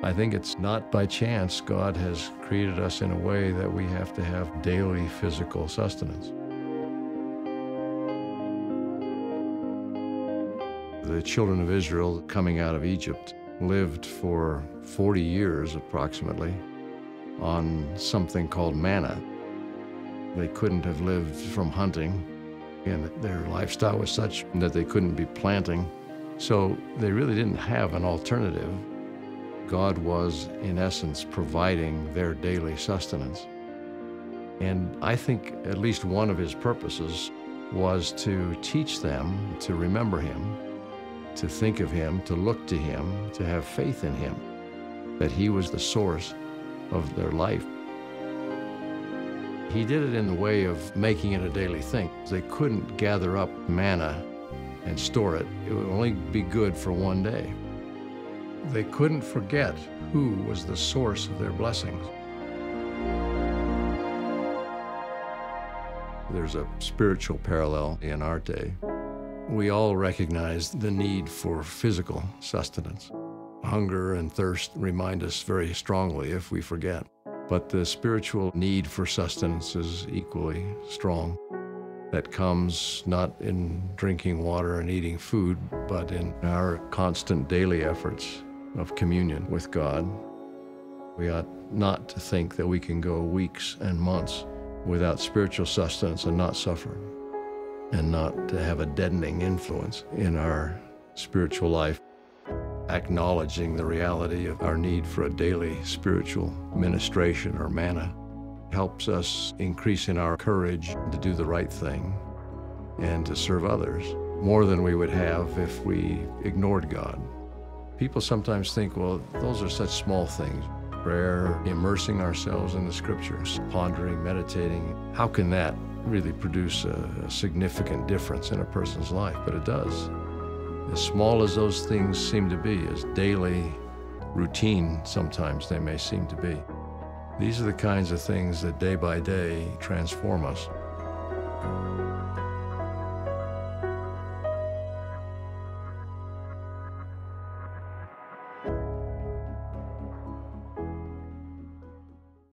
I think it's not by chance God has created us in a way that we have to have daily physical sustenance. The children of Israel coming out of Egypt lived for 40 years approximately on something called manna. They couldn't have lived from hunting, and their lifestyle was such that they couldn't be planting. So they really didn't have an alternative. God was, in essence, providing their daily sustenance. And I think at least one of his purposes was to teach them to remember him, to think of him, to look to him, to have faith in him, that he was the source of their life. He did it in the way of making it a daily thing. They couldn't gather up manna and store it. It would only be good for one day. They couldn't forget who was the source of their blessings. There's a spiritual parallel in our day. We all recognize the need for physical sustenance. Hunger and thirst remind us very strongly if we forget. But the spiritual need for sustenance is equally strong. That comes not in drinking water and eating food, but in our constant daily efforts of communion with God. We ought not to think that we can go weeks and months without spiritual sustenance and not suffer, and not to have a deadening influence in our spiritual life. Acknowledging the reality of our need for a daily spiritual ministration or manna helps us increase in our courage to do the right thing and to serve others more than we would have if we ignored God. People sometimes think, well, those are such small things. Prayer, immersing ourselves in the scriptures, pondering, meditating. How can that really produce a significant difference in a person's life? But it does. As small as those things seem to be, as daily routine sometimes they may seem to be, these are the kinds of things that day by day transform us.